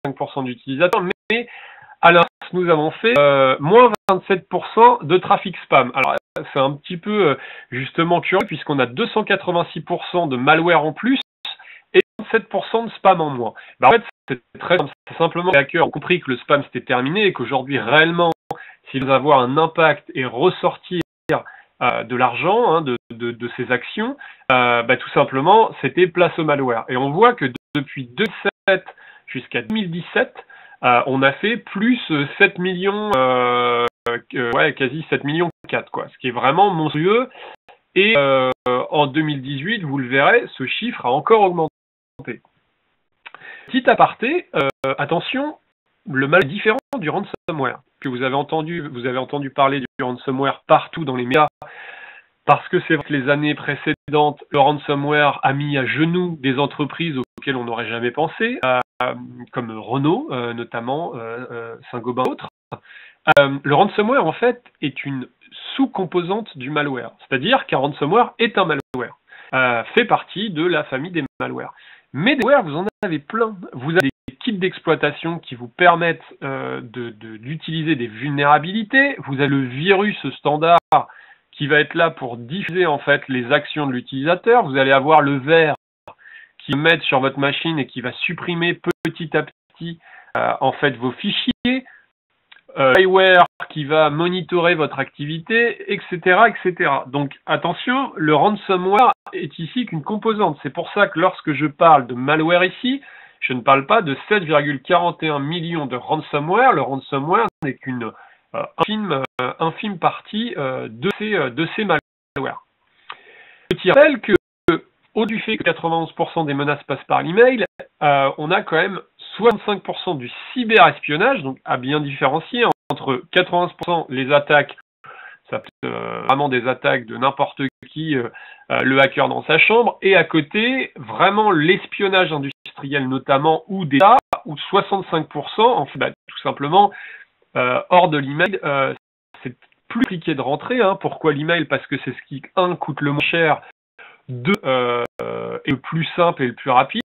25% d'utilisateurs, mais à l'inverse, nous avons fait moins 27% de trafic spam. Alors, c'est un petit peu justement curieux puisqu'on a 286% de malware en plus et 27% de spam en moins. En fait, c'est très simple. C'est simplement les hackers ont compris que le spam c'était terminé et qu'aujourd'hui, réellement, s'ils veulent avoir un impact et ressortir de l'argent, de ces actions, tout simplement, c'était place au malware. Et on voit que depuis 2007 jusqu'à 2017, on a fait plus 7 millions, quasi 7 millions 4, quoi, ce qui est vraiment monstrueux. Et en 2018, vous le verrez, ce chiffre a encore augmenté. Petit aparté, attention, le mal est différent du ransomware. Que vous avez entendu parler du ransomware partout dans les médias, parce que c'est vrai que les années précédentes, le ransomware a mis à genoux des entreprises auxquelles on n'aurait jamais pensé, comme Renault, notamment, Saint-Gobain, autres. Le ransomware, en fait, est une sous-composante du malware. C'est-à-dire qu'un ransomware est un malware, fait partie de la famille des malwares. Mais des malwares, vous en avez plein. Vous avez des kits d'exploitation qui vous permettent d'utiliser des vulnérabilités. Vous avez le virus standard qui va être là pour diffuser en fait les actions de l'utilisateur. Vous allez avoir le ver qui va mettre sur votre machine et qui va supprimer petit à petit en fait vos fichiers. Spyware qui va monitorer votre activité, etc., etc. Donc attention, le ransomware est ici qu'une composante. C'est pour ça que lorsque je parle de malware ici, je ne parle pas de 7,41 millions de ransomware. Le ransomware n'est qu'une infime partie de ces malwares. Petit rappel que, au du fait que 91% des menaces passent par l'email, on a quand même 65% du cyberespionnage, donc à bien différencier entre 80% les attaques, ça peut être vraiment des attaques de n'importe qui, le hacker dans sa chambre, et à côté, vraiment l'espionnage industriel notamment, ou d'État, où 65%, en fait, tout simplement, hors de l'email, c'est plus compliqué de rentrer. Pourquoi l'email? Parce que c'est ce qui, coûte le moins cher, est le plus simple et le plus rapide,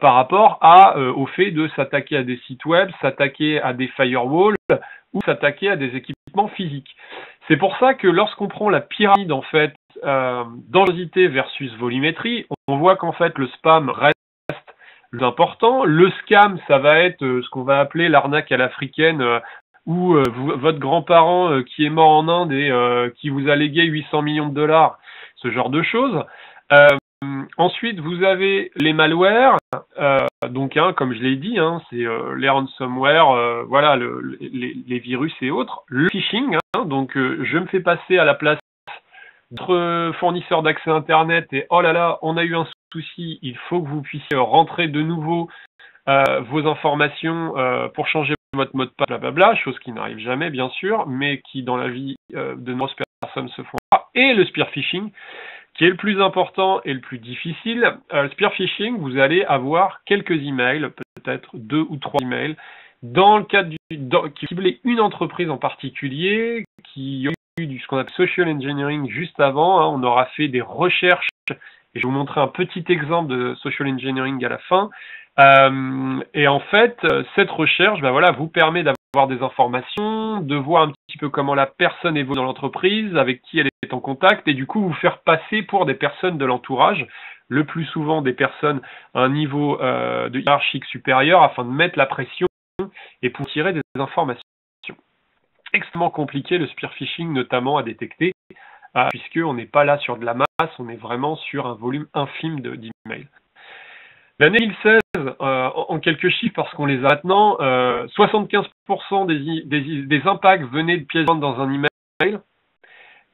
par rapport au fait de s'attaquer à des sites web, s'attaquer à des firewalls ou s'attaquer à des équipements physiques. C'est pour ça que lorsqu'on prend la pyramide en fait dangerosité versus volumétrie, on voit qu'en fait le spam reste le plus important. Le scam, ça va être ce qu'on va appeler l'arnaque à l'africaine, où votre grand-parent qui est mort en Inde et qui vous a légué 800 millions de dollars, ce genre de choses. Ensuite, vous avez les malwares, donc comme je l'ai dit, c'est les ransomware, voilà, les virus et autres. Le phishing, donc je me fais passer à la place d'autres fournisseurs d'accès Internet et oh là là, on a eu un souci, il faut que vous puissiez rentrer de nouveau vos informations pour changer votre mot de passe, blablabla, chose qui n'arrive jamais bien sûr, mais qui dans la vie de nombreuses personnes se font. Et le spear phishing, qui est le plus important et le plus difficile. Le spear phishing, vous allez avoir quelques emails, peut-être 2 ou 3 emails, dans le cadre qui ciblait une entreprise en particulier, qui a eu ce qu'on appelle social engineering juste avant. On aura fait des recherches, et je vais vous montrer un petit exemple de social engineering à la fin. Et en fait, cette recherche vous permet d'avoir des informations, de voir un petit peu comment la personne évolue dans l'entreprise, avec qui elle est en contact, et du coup vous faire passer pour des personnes de l'entourage, le plus souvent des personnes à un niveau de hiérarchique supérieur, afin de mettre la pression et pour tirer des informations. Extrêmement compliqué le spear phishing notamment à détecter, puisqu'on n'est pas là sur de la masse, on est vraiment sur un volume infime d'emails. L'année 2016, en quelques chiffres, parce qu'on les a maintenant, 75% des impacts venaient de pièces jointes dans un email,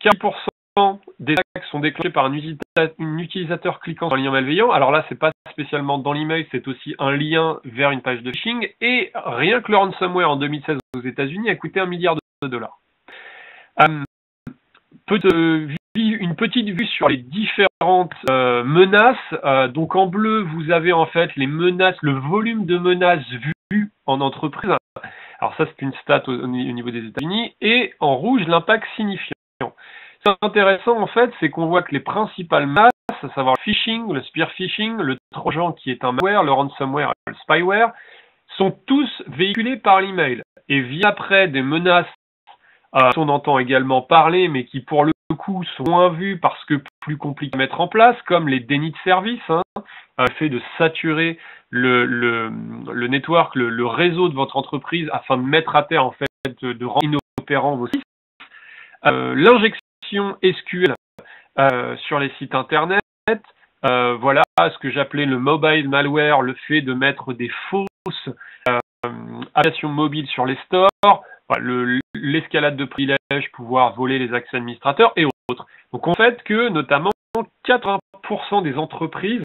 15% des attaques sont déclenchées par un utilisateur cliquant sur un lien malveillant. Alors là, c'est pas spécialement dans l'email, c'est aussi un lien vers une page de phishing. Et rien que le ransomware en 2016 aux États-Unis a coûté $1 milliard. Une petite vue sur les différentes menaces. Donc en bleu, vous avez en fait les menaces, le volume de menaces vues en entreprise. Alors ça, c'est une stat au niveau des États-Unis. Et en rouge, l'impact signifiant. Ce qui est intéressant en fait, c'est qu'on voit que les principales menaces, à savoir le phishing, le spear phishing, le trojan qui est un malware, le ransomware, le spyware, sont tous véhiculés par l'email et viennent après des menaces on entend également parler, mais qui pour le coup sont moins vues parce que plus compliquées à mettre en place, comme les dénis de service, le fait de saturer le network, le réseau de votre entreprise afin de mettre à terre en fait de rendre inopérants vos sites, l'injection SQL sur les sites internet, voilà ce que j'appelais le mobile malware, le fait de mettre des fausses applications mobiles sur les stores, l'escalade de privilèges, pouvoir voler les accès administrateurs et autres. Donc en fait que notamment 80% des entreprises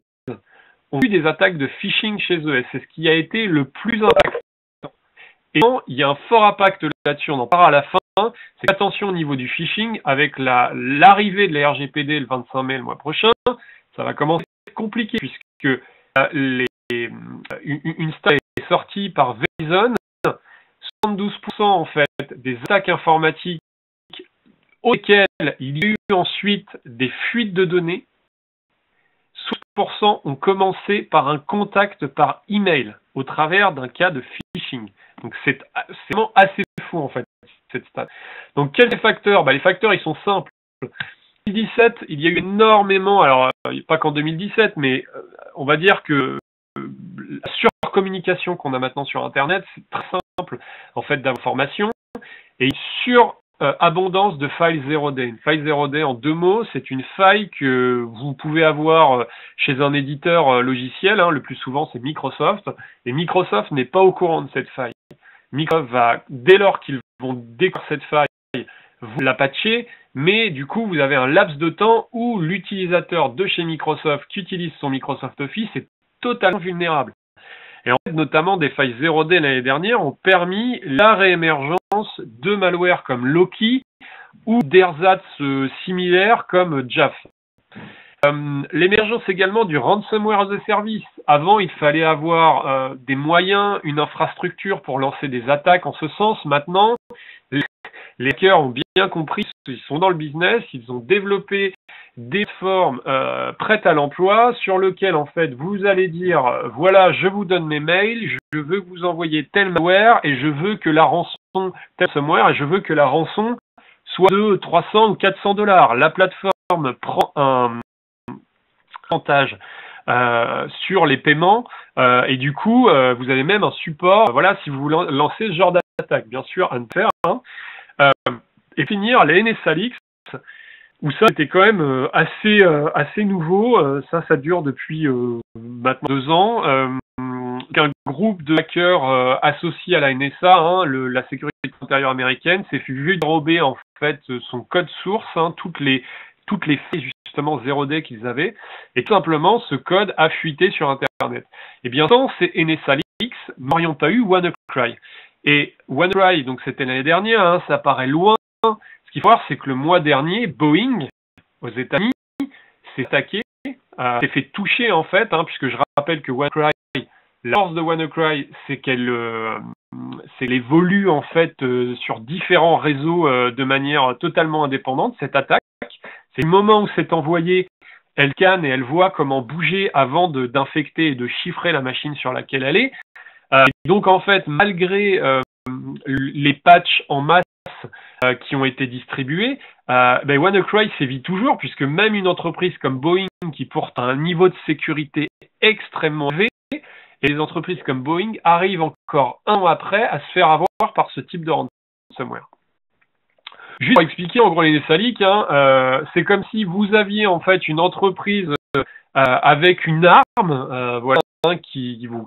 ont eu des attaques de phishing chez eux. Et c'est ce qui a été le plus impactant. Et il y a un fort impact là-dessus, on en parlera à la fin, c'est attention au niveau du phishing, avec l'arrivée de la RGPD le 25 mai le mois prochain, ça va commencer à être compliqué puisque une stat est sortie par Verizon, 72% en fait des attaques informatiques auxquelles il y a eu ensuite des fuites de données, 60% ont commencé par un contact par email au travers d'un cas de phishing. Donc c'est vraiment assez fou en fait cette stat. Donc quels sont les facteurs? Les facteurs ils sont simples. En 2017, il y a eu énormément, alors pas qu'en 2017, mais on va dire que la surcommunication qu'on a maintenant sur Internet, c'est très simple en fait d'information et abondance de failles 0D. Une faille 0D en 2 mots, c'est une faille que vous pouvez avoir chez un éditeur logiciel, le plus souvent c'est Microsoft, et Microsoft n'est pas au courant de cette faille. Microsoft va, dès lors qu'ils vont découvrir cette faille, vous la patcher, mais du coup vous avez un laps de temps où l'utilisateur de chez Microsoft qui utilise son Microsoft Office est totalement vulnérable. Et en fait, notamment des failles 0D l'année dernière ont permis la réémergence de malware comme Loki ou d'ersatz similaires comme Jaff. L'émergence également du ransomware as a service. Avant, il fallait avoir des moyens, une infrastructure pour lancer des attaques en ce sens. Maintenant, les hackers ont bien compris, ils sont dans le business, ils ont développé des formes prêtes à l'emploi sur lesquelles en fait vous allez dire voilà, je vous donne mes mails, je veux que vous envoyiez tel malware et je veux que la rançon tel ransomware et je veux que la rançon soit de 300 ou 400 $. La plateforme prend un pourcentage sur les paiements et du coup vous avez même un support voilà si vous lancez ce genre d'attaque, bien sûr à ne faire et finir les NSALix où ça c'était quand même assez nouveau, ça dure depuis maintenant 2 ans, un groupe de hackers associés à la NSA, la sécurité intérieure américaine, s'est vu dérober en fait son code source, toutes les failles justement 0D qu'ils avaient, et tout simplement ce code a fuité sur Internet. Et bien tant ces NSALix n'aurions pas eu WannaCry. Et WannaCry, donc c'était l'année dernière, ça paraît loin. Ce qu'il faut voir, c'est que le mois dernier, Boeing, aux États-Unis, s'est attaqué, s'est fait toucher en fait, puisque je rappelle que WannaCry, la force de WannaCry, c'est qu'elle évolue en fait sur différents réseaux de manière totalement indépendante. Cette attaque, c'est le moment où c'est envoyé, elle scanne et elle voit comment bouger avant d'infecter et de chiffrer la machine sur laquelle elle est. Donc en fait, malgré les patchs en masse qui ont été distribués, WannaCry sévit toujours, puisque même une entreprise comme Boeing, qui porte un niveau de sécurité extrêmement élevé, et les entreprises comme Boeing arrivent encore 1 an après à se faire avoir par ce type de ransomware. Juste pour expliquer en gros les NSALix, c'est comme si vous aviez en fait une entreprise avec une arme, voilà,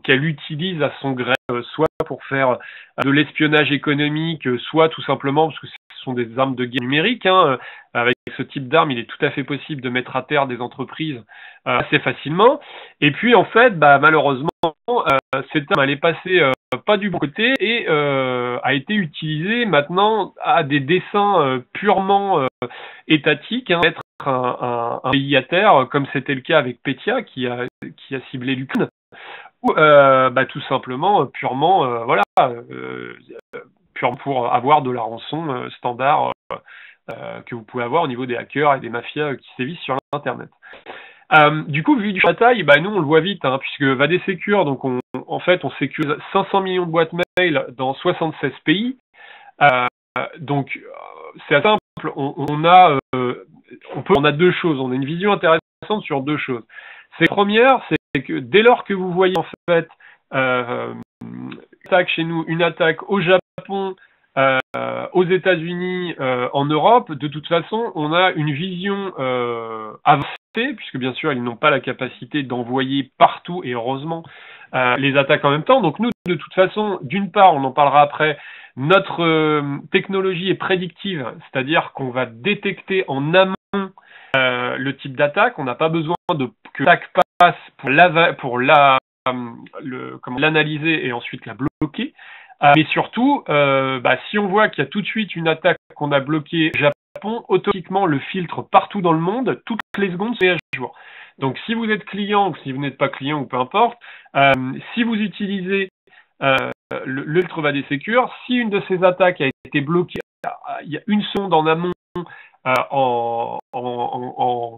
qu'elle utilise à son gré, soit pour faire de l'espionnage économique, soit tout simplement parce que ce sont des armes de guerre numérique. Avec ce type d'arme, il est tout à fait possible de mettre à terre des entreprises assez facilement. Et puis en fait, malheureusement, cette arme elle est passée pas du bon côté et a été utilisée maintenant à des desseins purement étatiques, être un pays à terre, comme c'était le cas avec Petya qui a ciblé l'Ukraine, ou tout simplement purement purement pour avoir de la rançon standard que vous pouvez avoir au niveau des hackers et des mafias qui sévissent sur l'internet. Du coup, vu du bataille, bah, nous, on le voit vite, hein, puisque VadéSecure, donc en fait, on sécurise 500 millions de boîtes mail dans 76 pays. Donc, c'est assez simple. On a deux choses. On a une vision intéressante sur deux choses. La première, c'est que dès lors que vous voyez en fait une attaque chez nous, une attaque au Japon, aux États-Unis, en Europe, de toute façon, on a une vision avancée, puisque bien sûr, ils n'ont pas la capacité d'envoyer partout, et heureusement, les attaques en même temps. Donc nous, de toute façon, d'une part, on en parlera après, notre technologie est prédictive, c'est-à-dire qu'on va détecter en amont le type d'attaque. On n'a pas besoin que l'attaque passe pour l'analyser et ensuite la bloquer. Mais surtout, si on voit qu'il y a tout de suite une attaque qu'on a bloquée au Japon, automatiquement le filtre partout dans le monde, toutes les secondes, c'est à jour. Donc si vous êtes client ou si vous n'êtes pas client ou peu importe, si vous utilisez le filtre VadéSecure, si une de ces attaques a été bloquée il y a une seconde en amont, en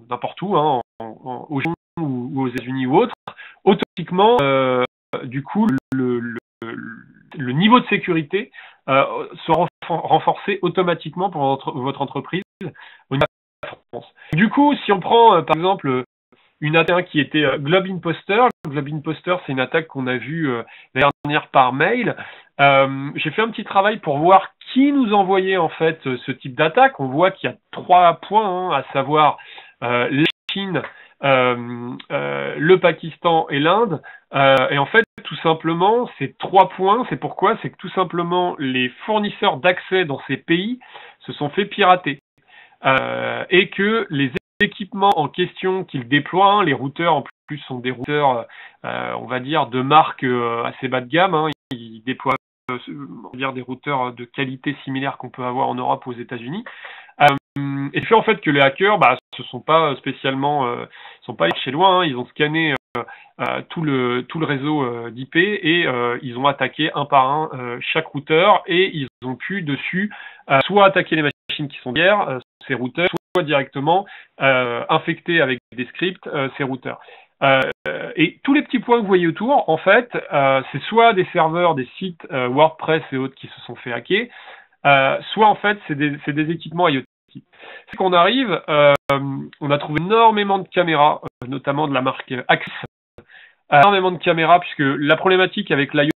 n'importe où, hein, au Japon ou aux États-Unis ou autre, automatiquement, du coup, le niveau de sécurité sera renforcé automatiquement pour votre entreprise au niveau de la France. Du coup, si on prend par exemple une attaque qui était Globe Imposter. Globe Imposter, c'est une attaque qu'on a vue l'année dernière par mail. J'ai fait un petit travail pour voir qui nous envoyait en fait ce type d'attaque. On voit qu'il y a 3 points, hein, à savoir la Chine, le Pakistan et l'Inde. Et en fait, tout simplement, ces 3 points, c'est pourquoi? C'est que tout simplement, les fournisseurs d'accès dans ces pays se sont fait pirater. Et que les équipements en question qu'ils déploient, hein, les routeurs en plus sont des routeurs, on va dire, de marque assez bas de gamme, hein, ils déploient on va dire des routeurs de qualité similaire qu'on peut avoir en Europe ou aux États-Unis. Et fait en fait que les hackers, se sont pas spécialement, sont pas allés chez loin, hein, ils ont scanné tout le réseau d'IP et ils ont attaqué un par un chaque routeur et ils ont pu dessus soit attaquer les machines qui sont derrière ces routeurs, soit directement infecter avec des scripts ces routeurs. Et tous les petits points que vous voyez autour, en fait, c'est soit des serveurs, des sites WordPress et autres qui se sont fait hacker, soit en fait c'est des équipements IoT. C'est qu'on arrive, on a trouvé énormément de caméras, notamment de la marque Axis, énormément de caméras, puisque la problématique avec l'IoT,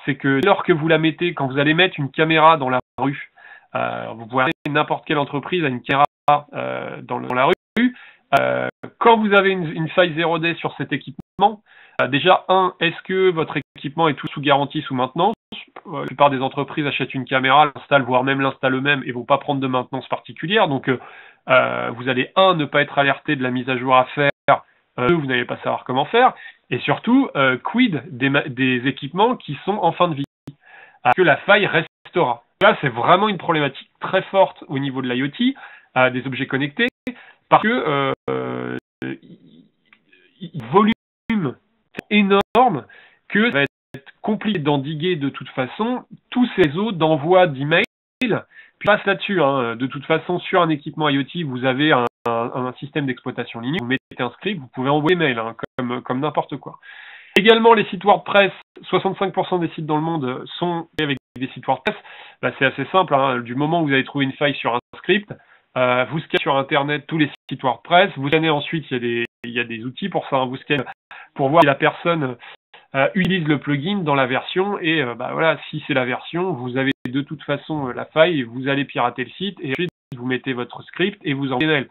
c'est que dès lors que vous la mettez, quand vous allez mettre une caméra dans la rue, vous pouvez n'importe quelle entreprise a une caméra dans la rue. Quand vous avez une faille 0D sur cet équipement, déjà, est-ce que votre équipement est tout sous garantie, sous maintenance? La plupart des entreprises achètent une caméra, l'installent, voire même l'installent eux-mêmes et vont pas prendre de maintenance particulière. Donc, vous allez, ne pas être alerté de la mise à jour à faire, vous n'allez pas savoir comment faire. Et surtout, quid des équipements qui sont en fin de vie? Que la faille restera. Là, c'est vraiment une problématique très forte au niveau de l'IoT, des objets connectés, parce que volume énorme que ça va être compliqué d'endiguer de toute façon tous ces réseaux d'envoi d'emails. Puis passe là-dessus, hein. De toute façon, sur un équipement IoT, vous avez un système d'exploitation Linux, vous mettez un script, vous pouvez envoyer mail, hein, comme n'importe quoi. Également, les sites WordPress, 65% des sites dans le monde sont avec des sites WordPress. C'est assez simple, hein. Du moment où vous avez trouvé une faille sur un script, vous scannez sur Internet tous les sites WordPress, vous scannez ensuite, il y a des outils pour ça, hein. Vous scannez pour voir si la personne utilise le plugin dans la version et voilà, si c'est la version, vous avez de toute façon la faille, vous allez pirater le site et ensuite vous mettez votre script et vous envoyez mail.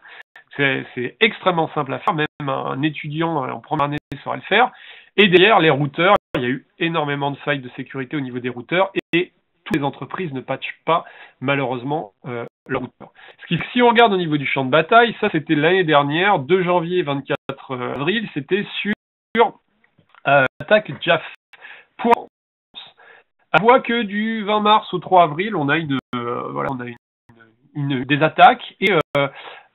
C'est extrêmement simple à faire, même un étudiant en première année saurait le faire. Et derrière, les routeurs, il y a eu énormément de failles de sécurité au niveau des routeurs et toutes les entreprises ne patchent pas, malheureusement, leurs routeurs. Si on regarde au niveau du champ de bataille, ça c'était l'année dernière, 2 janvier 24 avril, c'était sur l'attaque JAF. On voit que du 20 mars au 3 avril, on a des attaques et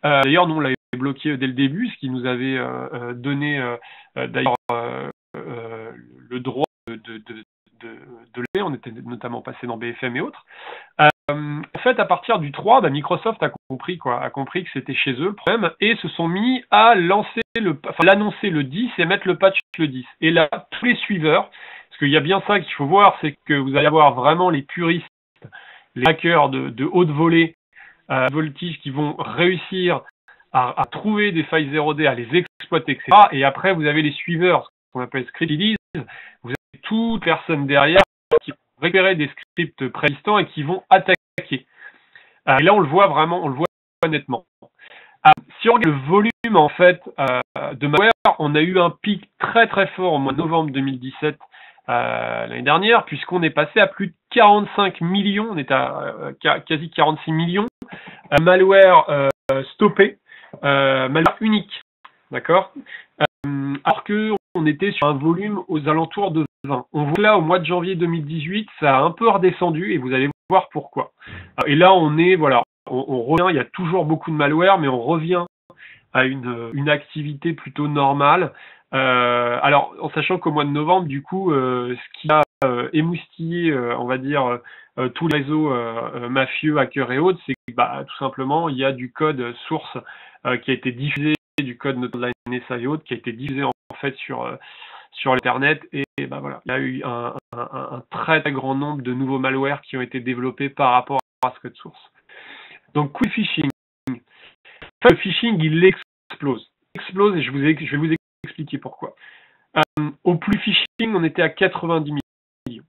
d'ailleurs, nous, on l'avait bloqué dès le début, ce qui nous avait donné d'ailleurs le droit de le faire. On était notamment passé dans BFM et autres. En fait, à partir du 3, Microsoft a compris que c'était chez eux le problème, et se sont mis à l'annoncer le 10 et mettre le patch le 10. Et là, tous les suiveurs, parce qu'il y a bien ça qu'il faut voir, c'est que vous allez avoir vraiment les puristes, les hackers de haute volée, voltige, qui vont réussir à trouver des failles 0D, à les exploiter, etc. Et après, vous avez les suiveurs, ce qu'on appelle scriptides. Vous avez toute personne derrière qui vont récupérer des scripts préexistants et qui vont attaquer. Et là, on le voit nettement. Si on regarde le volume, en fait, de malware, on a eu un pic très très fort au mois de novembre 2017, l'année dernière, puisqu'on est passé à plus de 45 millions, on est à quasi 46 millions, malware stoppé, malware unique, d'accord, alors que on était sur un volume aux alentours de 20. On voit là, au mois de janvier 2018, ça a un peu redescendu et vous allez voir pourquoi. Et là, on revient, il y a toujours beaucoup de malware, mais on revient à une activité plutôt normale. Alors, en sachant qu'au mois de novembre, du coup, ce qui a émoustillé, on va dire, tous les réseaux mafieux, hackers et autres, c'est que tout simplement, il y a du code source qui a été diffusé, du code de la NSA et autres, qui a été diffusé en fait sur l'internet, et voilà, il y a eu un très très grand nombre de nouveaux malwares qui ont été développés par rapport à ce code source. Donc, coup de phishing. Le phishing, il explose, et je vais vous expliquer pourquoi. Au plus phishing, on était à 90 millions.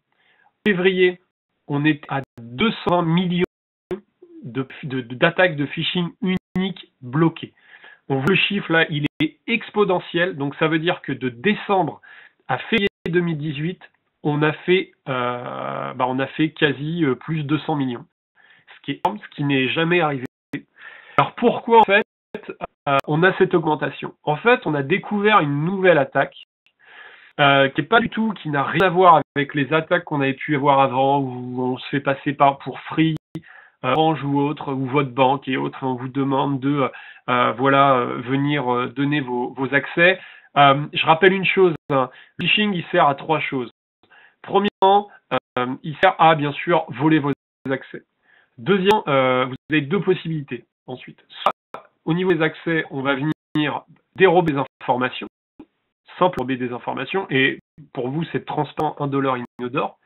En février, on est à 220 millions d'attaques de phishing uniques bloquées. On voit le chiffre là, il est exponentiel, donc ça veut dire que de décembre à février 2018, on a fait quasi plus de 200 millions, ce qui est énorme, ce qui n'est jamais arrivé. Alors pourquoi en fait on a cette augmentation? En fait, on a découvert une nouvelle attaque qui n'a rien à voir avec les attaques qu'on avait pu avoir avant, où on se fait passer pour Free, Orange ou autre, ou votre banque et autres, on vous demande de venir donner vos accès. Je rappelle une chose, le phishing, il sert à 3 choses. Premièrement, il sert à, bien sûr, voler vos accès. Deuxièmement, vous avez 2 possibilités ensuite. Soit, au niveau des accès, on va venir dérober des informations, simple dérober des informations, et pour vous, c'est transparent, indolore, inodore,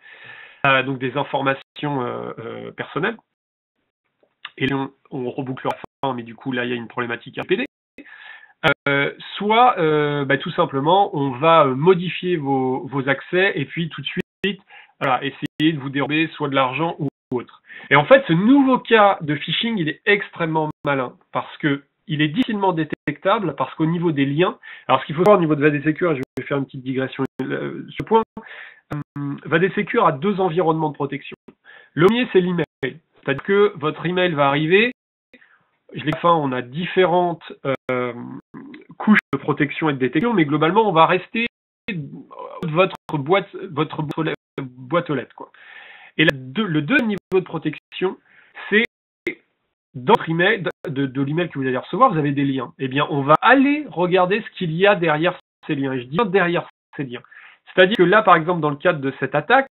donc des informations personnelles. Et on reboucle la fin, mais du coup, là, il y a une problématique RGPD. Soit, tout simplement, on va modifier vos accès et puis tout de suite, essayer de vous dérober soit de l'argent ou autre. Et en fait, ce nouveau cas de phishing, il est extrêmement malin parce que il est difficilement détectable, parce qu'au niveau des liens, alors ce qu'il faut voir au niveau de VADSecure, et je vais faire une petite digression sur ce point, VADSecure a 2 environnements de protection. Le premier, c'est l'email. C'est-à-dire que votre email va arriver, on a différentes couches de protection et de détection, mais globalement, on va rester votre boîte aux lettres, quoi. Et le deuxième niveau de protection, c'est dans votre email, de l'email que vous allez recevoir, vous avez des liens. Eh bien, on va aller regarder ce qu'il y a derrière ces liens. Et je dis derrière ces liens. C'est-à-dire que là, par exemple, dans le cadre de cette attaque,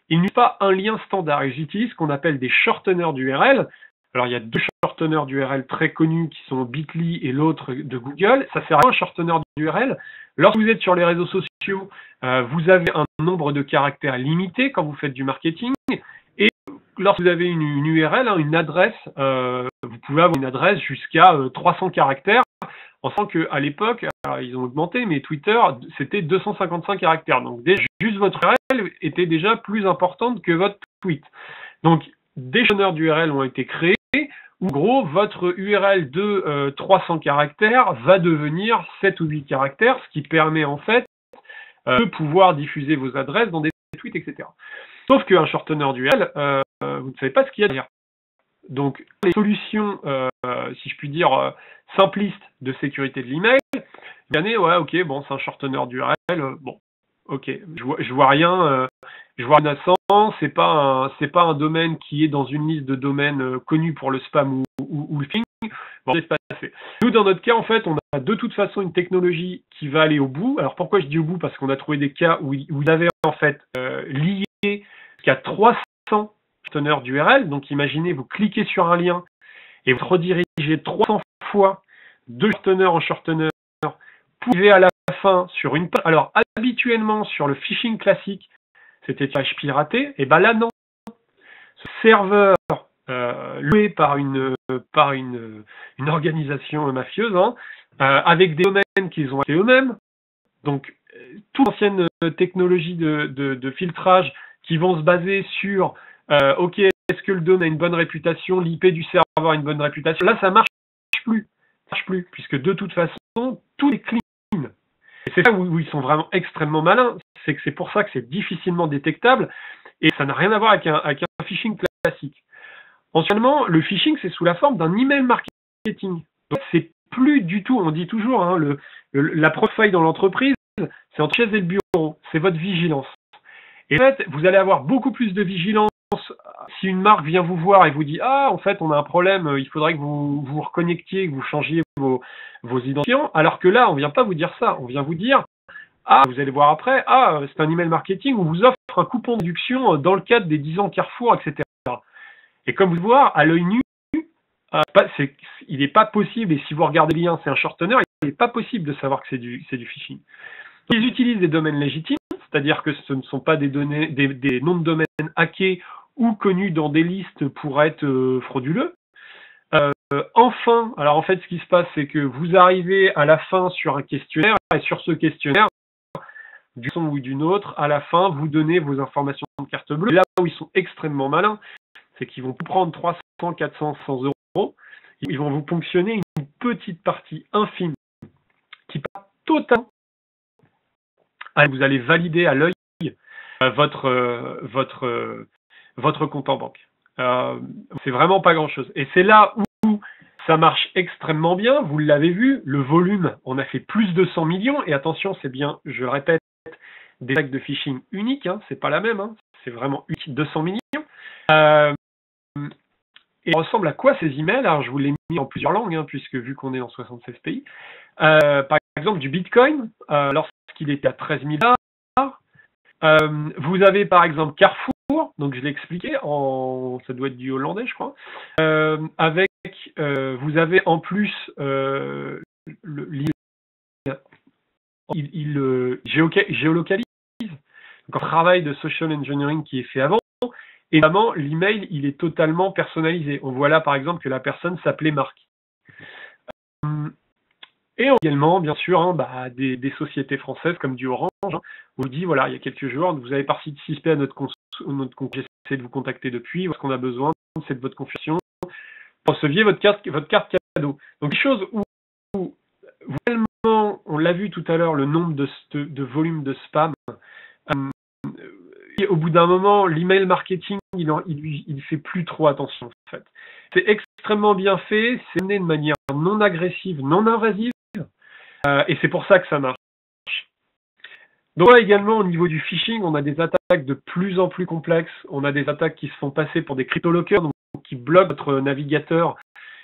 il n'y a pas un lien standard. Et j'utilise ce qu'on appelle des shorteners d'URL. Alors, il y a 2 shorteners d'URL très connus qui sont Bitly et l'autre de Google. Ça sert à rien, un shortener d'URL. Lorsque vous êtes sur les réseaux sociaux, vous avez un nombre de caractères limité quand vous faites du marketing. Et lorsque vous avez une URL, une adresse, vous pouvez avoir une adresse jusqu'à 300 caractères. En sachant qu'à l'époque, ils ont augmenté, mais Twitter, c'était 255 caractères. Donc, juste votre URL était déjà plus importante que votre tweet. Donc, des shorteners d'URL ont été créés, où en gros, votre URL de 300 caractères va devenir 7 ou 8 caractères, ce qui permet en fait de pouvoir diffuser vos adresses dans des tweets, etc. Sauf qu'un shortener d'URL, vous ne savez pas ce qu'il y a derrière. Donc, les solutions, si je puis dire, simplistes de sécurité de l'email, c'est un shortener d'URL, je vois rien, je vois un accent, c'est pas un domaine qui est dans une liste de domaines connus pour le spam ou le phishing. Bon, c'est pas fait. Nous, dans notre cas, en fait, on a de toute façon une technologie qui va aller au bout. Alors, pourquoi je dis au bout? Parce qu'on a trouvé des cas où il avait en fait lié jusqu'à 300 shortener d'URL. Donc imaginez, vous cliquez sur un lien et vous redirigez 300 fois de shortener en shortener pour arriver à la fin sur une page. Alors habituellement sur le phishing classique, c'était une page piratée, et ben là non. Ce serveur loué par une organisation mafieuse, hein, avec des domaines qu'ils ont achetés eux-mêmes. Donc, toute ancienne technologie de filtrage qui vont se baser sur OK, est-ce que le domaine a une bonne réputation, l'IP du serveur a une bonne réputation. Là, ça marche plus. Ça marche plus, puisque de toute façon, tout est clean. Et c'est ça où ils sont vraiment extrêmement malins. C'est que c'est pour ça que c'est difficilement détectable. Et ça n'a rien à voir avec un phishing classique. Anciennement, le phishing, c'est sous la forme d'un email marketing. Donc, c'est plus du tout, on dit toujours, hein, la profile dans l'entreprise, c'est entre chaise et le bureau, c'est votre vigilance. Et en fait, vous allez avoir beaucoup plus de vigilance si une marque vient vous voir et vous dit « Ah, en fait, on a un problème, il faudrait que vous vous reconnectiez, que vous changiez vos identifiants. » Alors que là, on vient pas vous dire ça, on vient vous dire « Ah, vous allez voir après, ah, c'est un email marketing, on vous offre un coupon de réduction dans le cadre des 10 ans Carrefour, etc. » Et comme vous le voyez, à l'œil nu, il n'est pas possible, et si vous regardez bien, c'est un shortener, il n'est pas possible de savoir que c'est du phishing. Ils utilisent des domaines légitimes, c'est-à-dire que ce ne sont pas des noms de domaines hackés ou connus dans des listes pour être frauduleux. Enfin, alors en fait, ce qui se passe, c'est que vous arrivez à la fin sur un questionnaire, et sur ce questionnaire, d'une façon ou d'une autre, à la fin, vous donnez vos informations de carte bleue. Et là où ils sont extrêmement malins, c'est qu'ils vont vous prendre 300, 400, 100 euros, ils vont vous ponctionner une petite partie infime qui part totalement. Vous allez valider à l'œil votre compte en banque. C'est vraiment pas grand-chose. Et c'est là où ça marche extrêmement bien. Vous l'avez vu, le volume, on a fait plus de 100 millions. Et attention, c'est bien, je répète, des attaques de phishing uniques. Hein, c'est pas la même. Hein, c'est vraiment unique, 200 millions. Et ressemble à quoi ces emails? Alors, je vous l'ai mis en plusieurs langues, hein, puisque vu qu'on est dans 76 pays. Par exemple, du Bitcoin, lorsqu'il était à 13 000 $. Vous avez par exemple Carrefour, donc je l'ai expliqué, ça doit être du hollandais, je crois. Vous avez en plus il géolocalise, donc un travail de social engineering qui est fait avant. Et notamment, l'email, il est totalement personnalisé. On voit là, par exemple, que la personne s'appelait Marc. Et également, bien sûr, hein, des sociétés françaises comme du Orange, hein, vous dit, voilà, il y a quelques jours, vous avez participé à notre compte, j'essaie de vous contacter depuis, ce qu'on a besoin, c'est de votre confiance, vous receviez votre carte cadeau. Donc, des choses où vraiment, on l'a vu tout à l'heure, le nombre de volumes de spam, et au bout d'un moment, l'email marketing, il fait plus trop attention, en fait. C'est extrêmement bien fait, c'est mené de manière non agressive, non invasive, et c'est pour ça que ça marche. Donc là également, au niveau du phishing, on a des attaques de plus en plus complexes. On a des attaques qui se font passer pour des cryptolockers, donc qui bloquent votre navigateur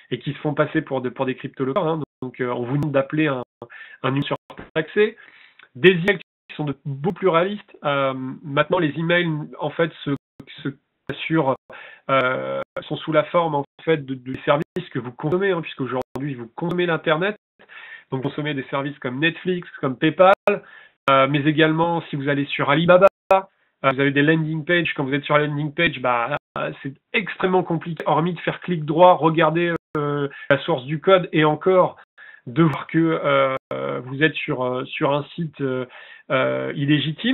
et qui se font passer pour des cryptolockers. Hein. Donc on vous demande d'appeler un user surtaxé. Des emails qui sont beaucoup plus réalistes. Maintenant, les emails, en fait, sont sous la forme en fait de services que vous consommez, hein, puisque aujourd'hui vous consommez l'internet, donc vous consommez des services comme Netflix, comme PayPal, mais également si vous allez sur Alibaba, vous avez des landing pages. Quand vous êtes sur la landing page, c'est extrêmement compliqué, hormis de faire clic droit, regarder la source du code et encore de voir que vous êtes sur un site illégitime.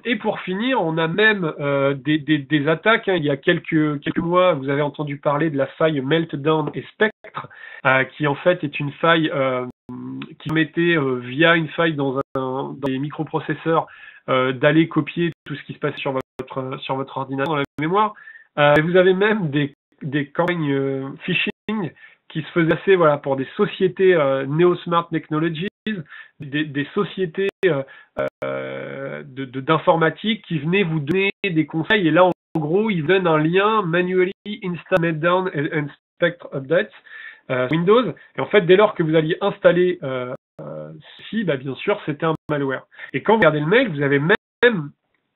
Et pour finir, on a même des attaques. Hein. Il y a quelques mois, vous avez entendu parler de la faille Meltdown et Spectre, qui en fait est une faille qui permettait, via une faille dans les microprocesseurs, d'aller copier tout ce qui se passe sur votre ordinateur dans la mémoire. Vous avez même des campagnes phishing qui se faisaient passer, voilà, pour des sociétés Neo-Smart Technologies, des sociétés d'informatique qui venaient vous donner des conseils. Et là, en gros, ils vous donnent un lien manually install Meltdown and Spectre updates Windows. Et en fait, dès lors que vous alliez installer ceci, bien sûr, c'était un malware. Et quand vous regardez le mail, vous avez même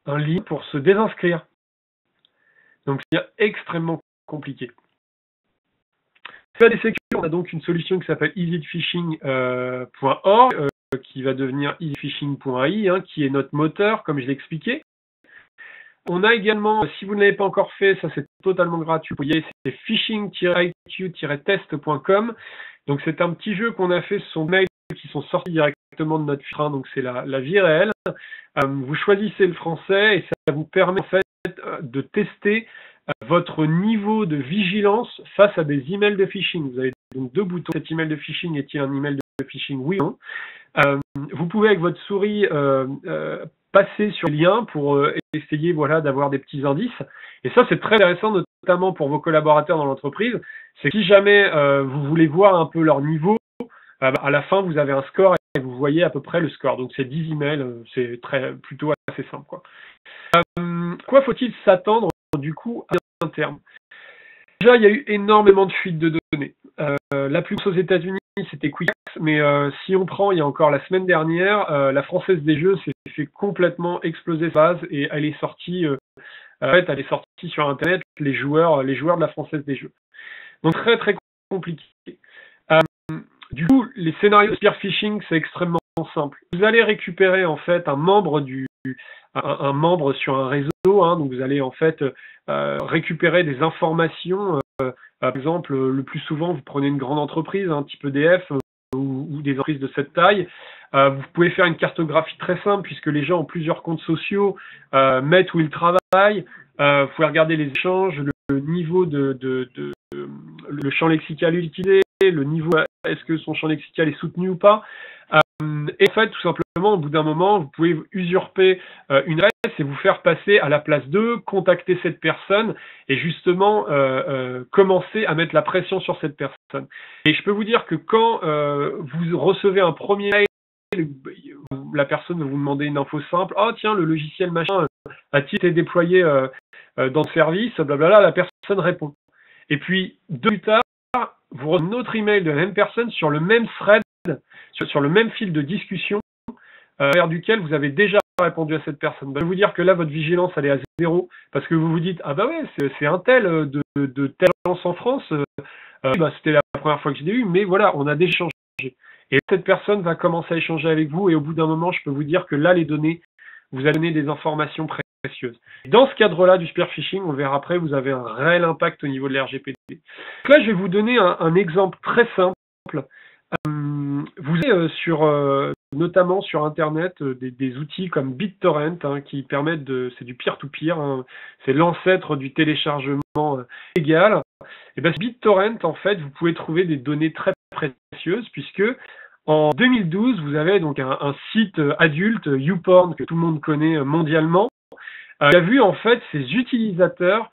un lien pour se désinscrire. Donc c'est extrêmement compliqué. Sur la sécurité, on a donc une solution qui s'appelle easyphishing.org, qui va devenir easyphishing.ai, hein, qui est notre moteur, comme je l'ai expliqué. On a également, si vous ne l'avez pas encore fait, ça c'est totalement gratuit, vous voyez, c'est phishing-iq-test.com. Donc c'est un petit jeu qu'on a fait, ce sont des mails qui sont sortis directement de notre filtre, donc c'est la vie réelle. Vous choisissez le français et ça vous permet en fait de tester votre niveau de vigilance face à des emails de phishing. Vous avez donc deux boutons. Cet email de phishing est-il un email de phishing, oui ou non? Vous pouvez avec votre souris passer sur les liens pour essayer d'avoir des petits indices. Et ça, c'est très intéressant, notamment pour vos collaborateurs dans l'entreprise. C'est que si jamais vous voulez voir un peu leur niveau, à la fin, vous avez un score et vous voyez à peu près le score. Donc, c'est 10 emails, c'est plutôt assez simple, quoi. Quoi faut-il s'attendre, du coup, à un terme? Déjà, il y a eu énormément de fuites de données. La plus grosse aux États-Unis, c'était QuickX, mais si on prend, il y a encore la semaine dernière, la Française des Jeux s'est fait complètement exploser sa base et elle est sortie, elle est sortie sur Internet, les joueurs de la Française des Jeux. Donc très très compliqué. Du coup, les scénarios de spear phishing, c'est extrêmement simple. Vous allez récupérer en fait un membre sur un réseau, hein, donc vous allez en fait récupérer des informations. Par exemple, le plus souvent, vous prenez une grande entreprise, un type EDF ou des entreprises de cette taille. Vous pouvez faire une cartographie très simple puisque les gens ont plusieurs comptes sociaux, mettent où ils travaillent. Vous pouvez regarder les échanges, le niveau le champ lexical utilisé, le niveau, est-ce que son champ lexical est soutenu ou pas. Et en fait, tout simplement, au bout d'un moment, vous pouvez usurper une adresse et vous faire passer à la place d'eux, contacter cette personne et justement commencer à mettre la pression sur cette personne. Et je peux vous dire que quand vous recevez un premier mail, la personne va vous demander une info simple. Oh tiens, le logiciel machin a-t-il été déployé dans le service, blablabla, la personne répond. Et puis, 2 plus tard, vous recevez un autre email de la même personne sur le même thread, sur le même fil de discussion, vers duquel vous avez déjà répondu à cette personne. Je vais vous dire que là, votre vigilance, elle est à 0, parce que vous vous dites, ah bah ouais, c'est un tel de telle agence en France, c'était la première fois que je l'ai eu, mais voilà, on a déjà échangé. Et cette personne va commencer à échanger avec vous, et au bout d'un moment, je peux vous dire que là, les données, vous allez donner des informations précieuses. Dans ce cadre-là du spear phishing, on verra après, vous avez un réel impact au niveau de l'RGPD. Donc là, je vais vous donner un exemple très simple. Vous avez notamment sur Internet des outils comme BitTorrent qui permettent c'est du peer-to-peer, hein, c'est l'ancêtre du téléchargement légal. Et bien, BitTorrent, en fait, vous pouvez trouver des données très précieuses puisque en 2012, vous avez donc un site adulte, YouPorn, que tout le monde connaît mondialement, qui a vu en fait ses utilisateurs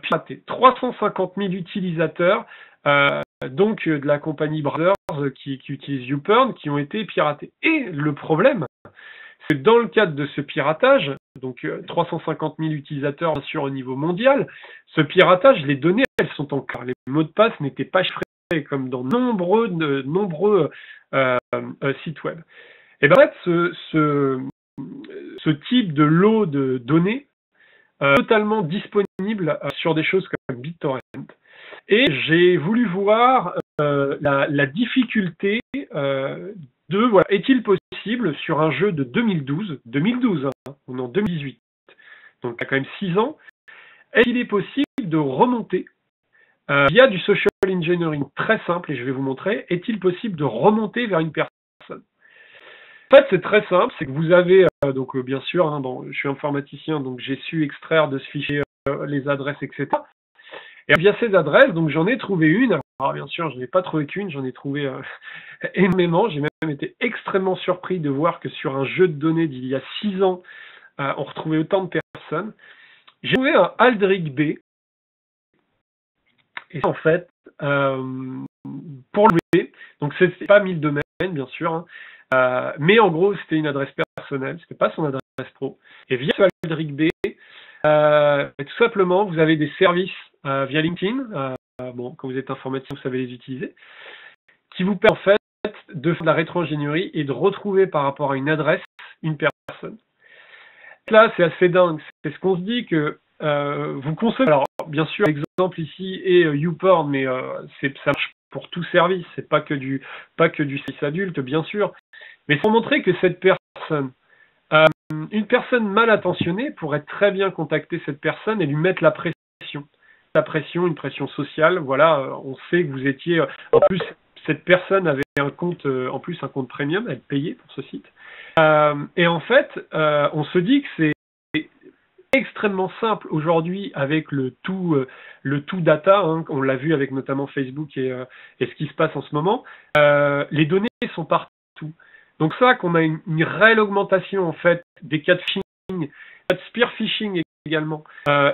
piratés. 350 000 utilisateurs donc de la compagnie Brothers qui utilise YouPorn qui ont été piratés. Et le problème, c'est que dans le cadre de ce piratage, donc 350 000 utilisateurs bien sûr au niveau mondial, ce piratage, les données, elles sont en clair. Les mots de passe n'étaient pas chiffrés comme dans nombreux sites web. Et bien en fait, ce type de lot de données totalement disponible sur des choses comme BitTorrent. Et j'ai voulu voir la difficulté est-il possible sur un jeu de 2012, hein, on est en 2018, donc il y a quand même 6 ans, est-il possible de remonter via du social engineering très simple, et je vais vous montrer, est-il possible de remonter vers une personne? En fait, c'est très simple, c'est que vous avez, bien sûr, hein, je suis informaticien, donc j'ai su extraire de ce fichier les adresses, etc. Et via ces adresses, donc j'en ai trouvé une. Alors bien sûr, je n'ai pas trouvé qu'une, j'en ai trouvé énormément. J'ai même été extrêmement surpris de voir que sur un jeu de données d'il y a 6 ans, on retrouvait autant de personnes. J'ai trouvé un Aldrich B. Et en fait, pour le B, donc c'est pas mis le domaine, bien sûr, hein, mais en gros, c'était une adresse personnelle, c'était pas son adresse pro. Et via ce Aldrich B, tout simplement, vous avez des services via LinkedIn, quand vous êtes informaticien, vous savez les utiliser, qui vous permettent en fait de faire de la rétro-ingénierie et de retrouver par rapport à une adresse une personne. Là, c'est assez dingue. C'est ce qu'on se dit que vous concevez, alors bien sûr l'exemple ici est YouPorn, mais ça marche pour tout service, c'est pas que du service adulte bien sûr, mais pour montrer que cette personne, une personne mal intentionnée pourrait très bien contacter cette personne et lui mettre la pression, une pression sociale. Voilà, on sait que vous étiez, en plus cette personne avait un compte, en plus un compte premium, elle payait pour ce site. Et en fait, on se dit que c'est extrêmement simple aujourd'hui avec le tout data, hein, on l'a vu avec notamment Facebook et ce qui se passe en ce moment. Les données sont partout. Donc ça, qu'on a une réelle augmentation en fait des cas de phishing, de spear phishing également,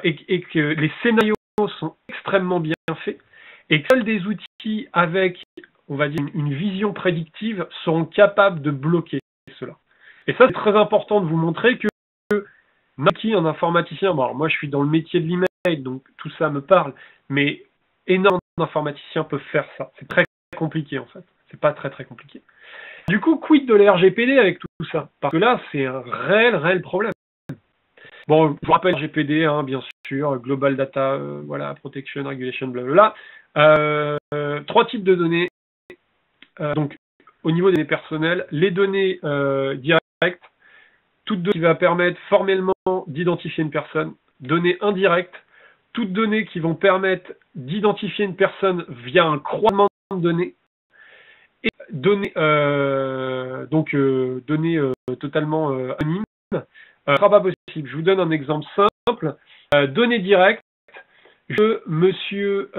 et que les scénarios sont extrêmement bien faits, et que seuls des outils avec, on va dire, une vision prédictive seront capables de bloquer cela. Et ça, c'est très important de vous montrer que qui un informaticien, bon, alors moi je suis dans le métier de l'email, donc tout ça me parle, mais énormément d'informaticiens peuvent faire ça. C'est très compliqué en fait. C'est pas très très compliqué. Du coup, quid de la RGPD avec tout ça? Parce que là, c'est un réel problème. Bon, je vous rappelle RGPD, hein, bien sûr, Global Data, voilà, Protection, Regulation, blablabla. 3 types de données. Donc, au niveau des données personnelles, les données directes, toute donnée qui va permettre formellement d'identifier une personne, données indirectes, toutes données qui vont permettre d'identifier une personne via un croisement de données, et données données totalement anonymes, ne sera pas possible. Je vous donne un exemple simple. Données directes, monsieur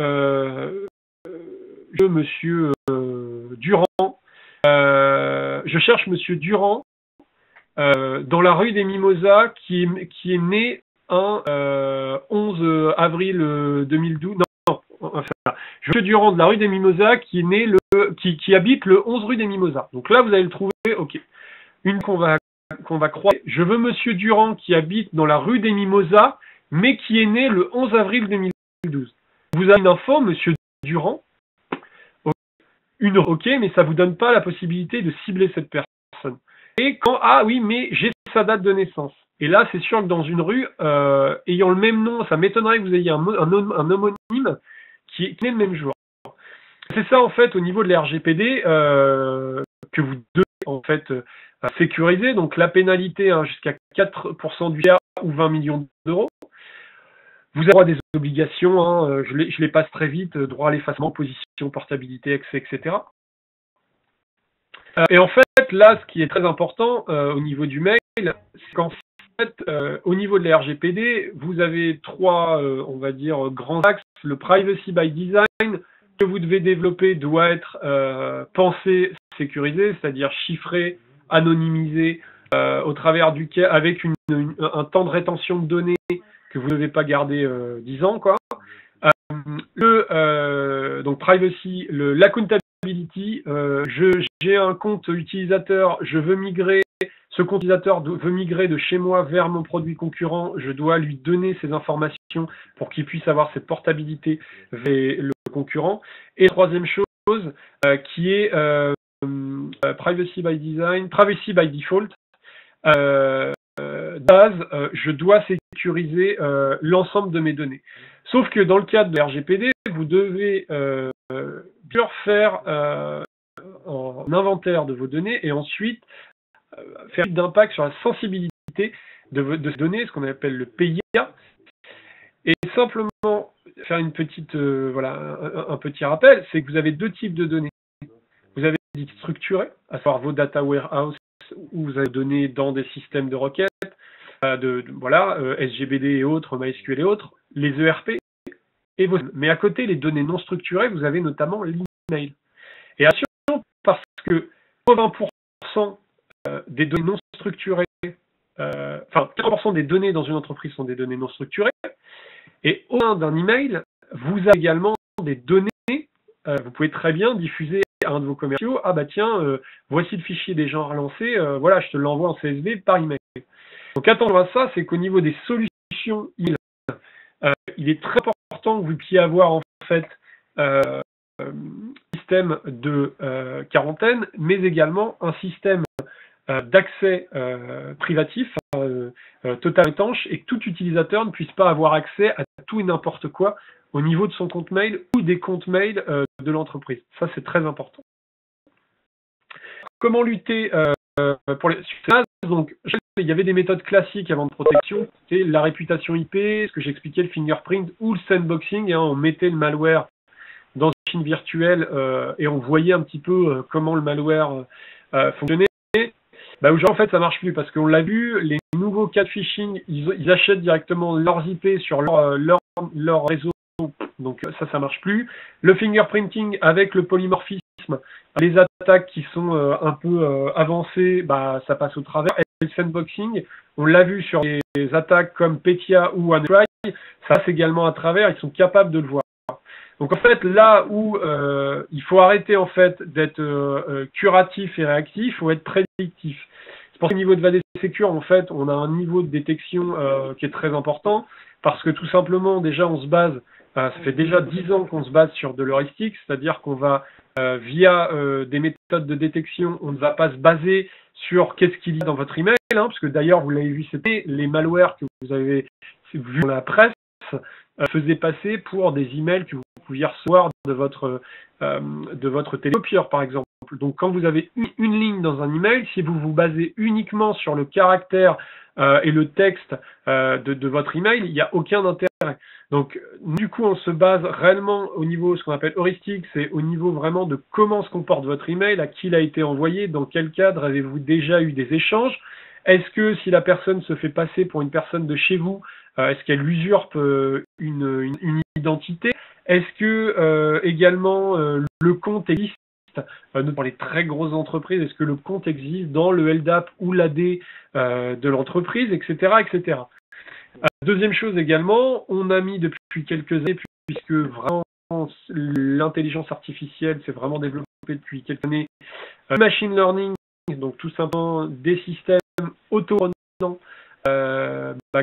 Durand, je cherche monsieur Durand dans la rue des Mimosas qui est né un 11 avril 2012. Non, enfin, monsieur Durand de la rue des Mimosas qui est né qui habite le 11 rue des Mimosas. Donc là, vous allez le trouver, ok. Une qu'on va croire. Je veux monsieur Durand qui habite dans la rue des Mimosas, mais qui est né le 11 avril 2012. Vous avez une info, monsieur Durand, ok, mais ça vous donne pas la possibilité de cibler cette personne. Et quand, ah oui, mais j'ai sa date de naissance. Et là, c'est sûr que dans une rue, ayant le même nom, ça m'étonnerait que vous ayez un homonyme qui est le même jour. C'est ça, en fait, au niveau de la RGPD, que vous devez, en fait, sécuriser. Donc, la pénalité, hein, jusqu'à 4% du tiers ou 20 millions d'euros. Vous avez droit à des obligations, hein, je les passe très vite, droit à l'effacement, position, portabilité, accès, etc. Et en fait, là, ce qui est très important au niveau du mail, c'est qu'en fait, au niveau de la RGPD, vous avez 3, on va dire, grands axes. Le privacy by design que vous devez développer doit être pensé, sécurisé, c'est-à-dire chiffré, anonymisé, au travers duquel, avec un temps de rétention de données que vous ne devez pas garder 10 ans, quoi. Donc privacy, l'accountability, j'ai un compte utilisateur, je veux migrer, ce compte utilisateur veut migrer de chez moi vers mon produit concurrent, je dois lui donner ces informations pour qu'il puisse avoir cette portabilité vers le concurrent. Et troisième chose, qui est privacy by design, privacy by default, je dois sécuriser l'ensemble de mes données. Sauf que dans le cadre de RGPD, vous devez bien faire un inventaire de vos données et ensuite faire d'impact sur la sensibilité de ces données, ce qu'on appelle le PIA, et simplement faire une petite, un petit rappel, c'est que vous avez 2 types de données. Vous avez des données structurées, à savoir vos data warehouse, où vous avez données dans des systèmes de requêtes, SGBD et autres, MySQL et autres, les ERP, et mais à côté, les données non structurées, vous avez notamment l'email. Et attention, parce que 80% des données non structurées, 80% des données dans une entreprise sont des données non structurées, et au sein d'un email, vous avez également des données, vous pouvez très bien diffuser à un de vos commerciaux, ah bah tiens, voici le fichier des gens relancés, voilà, je te l'envoie en CSV par email. Donc attention à ça, c'est qu'au niveau des solutions email, il est très important que vous puissiez avoir en fait un système de quarantaine, mais également un système d'accès privatif, totalement étanche, et que tout utilisateur ne puisse pas avoir accès à tout et n'importe quoi au niveau de son compte mail ou des comptes mail de l'entreprise. Ça, c'est très important. Comment lutter pour les menaces? Donc, il y avait des méthodes classiques avant de protection, c'était la réputation IP, ce que j'expliquais, le fingerprint ou le sandboxing. On mettait le malware dans une machine virtuelle et on voyait un petit peu comment le malware fonctionnait. Aujourd'hui, en fait, ça marche plus parce qu'on l'a vu, les nouveaux cas de phishing, ils achètent directement leurs IP sur leur réseau. Donc ça marche plus. Le fingerprinting avec le polymorphisme, les attaques qui sont un peu avancées, ça passe au travers. Et le sandboxing, on l'a vu sur les attaques comme Petya ou WannaCry, ça passe également à travers, ils sont capables de le voir. Donc en fait, là où il faut arrêter en fait d'être curatif et réactif, il faut être prédictif. C'est pour ça qu'au niveau de VAD Secure, en fait, on a un niveau de détection qui est très important, parce que tout simplement, déjà, on se base, ça fait déjà 10 ans qu'on se base sur de l'heuristique, c'est-à-dire qu'on va, via des méthodes de détection, on ne va pas se baser sur qu'est-ce qu'il y a dans votre email, parce que d'ailleurs, vous l'avez vu, c'était les malwares que vous avez vus dans la presse, faisaient passer pour des emails que vous pouviez recevoir de votre télécopieur, par exemple. Donc, quand vous avez une ligne dans un email, si vous vous basez uniquement sur le caractère et le texte de votre email, il n'y a aucun intérêt. Donc, du coup, on se base réellement au niveau, ce qu'on appelle heuristique, c'est au niveau vraiment de comment se comporte votre email, à qui il a été envoyé, dans quel cadre avez-vous déjà eu des échanges. Est-ce que si la personne se fait passer pour une personne de chez vous, est-ce qu'elle usurpe une identité? Est-ce que également le compte existe pour les très grosses entreprises? Est-ce que le compte existe dans le LDAP ou l'AD de l'entreprise, etc., etc. Deuxième chose également, on a mis depuis quelques années, puisque vraiment l'intelligence artificielle s'est vraiment développée depuis quelques années, machine learning, donc tout simplement des systèmes auto-apprenants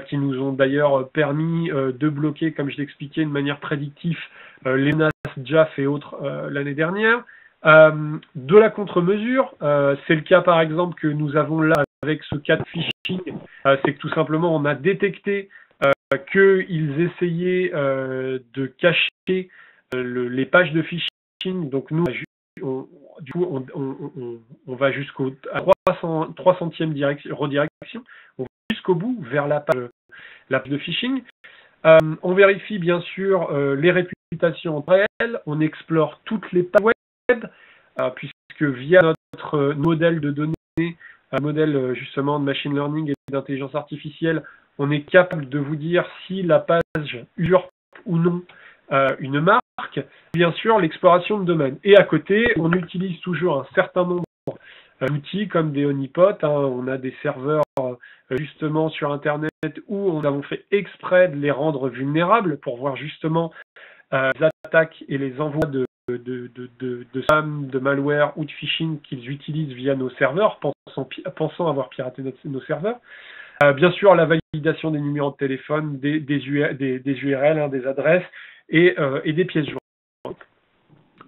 qui nous ont d'ailleurs permis de bloquer, comme je l'expliquais, de manière prédictive les menaces JAF et autres l'année dernière. De la contre-mesure, c'est le cas par exemple que nous avons là avec ce cas de phishing, c'est que tout simplement on a détecté qu'ils essayaient de cacher les pages de phishing, donc nous on va jusqu'au 300e redirection, on va jusqu'au bout vers la page de phishing. On vérifie bien sûr les réputations entre elles, on explore toutes les pages web, puisque via notre modèle de données, un modèle justement de machine learning et d'intelligence artificielle, on est capable de vous dire si la page usurpe ou non une marque. Bien sûr, l'exploration de domaine. Et à côté, on utilise toujours un certain nombre d'outils comme des honeypots. On a des serveurs justement sur Internet où on a fait exprès de les rendre vulnérables pour voir justement les attaques et les envois de spam, de malware ou de phishing qu'ils utilisent via nos serveurs, pensant avoir piraté nos serveurs. Bien sûr, la validation des numéros de téléphone, des URL, des adresses et des pièces jointes.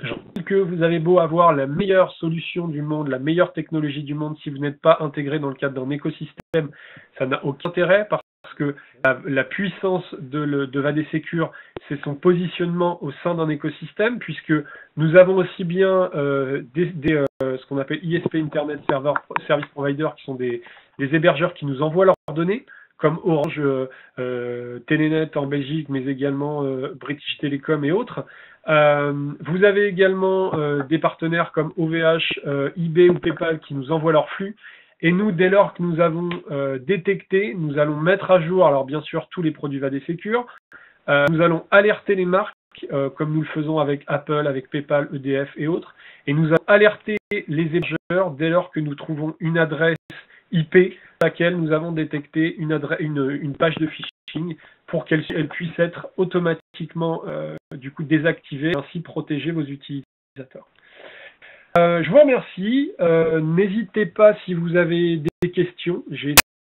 Je rappelle que vous avez beau avoir la meilleure solution du monde, la meilleure technologie du monde, si vous n'êtes pas intégré dans le cadre d'un écosystème, ça n'a aucun intérêt parce que la puissance de VAD Secure, c'est son positionnement au sein d'un écosystème, puisque nous avons aussi bien ce qu'on appelle ISP Internet Service Provider, qui sont des hébergeurs qui nous envoient leurs données, comme Orange, Telenet en Belgique, mais également British Telecom et autres. Vous avez également des partenaires comme OVH, eBay ou PayPal qui nous envoient leurs flux. Et nous, dès lors que nous avons détecté, nous allons mettre à jour, alors bien sûr, tous les produits VAD Secure. Nous allons alerter les marques, comme nous le faisons avec Apple, avec PayPal, EDF et autres. Et nous allons alerter les hébergeurs dès lors que nous trouvons une adresse IP à laquelle nous avons détecté une page de phishing pour qu'elle puisse être automatiquement du coup désactivée et ainsi protéger vos utilisateurs. Je vous remercie. N'hésitez pas si vous avez des questions. J'ai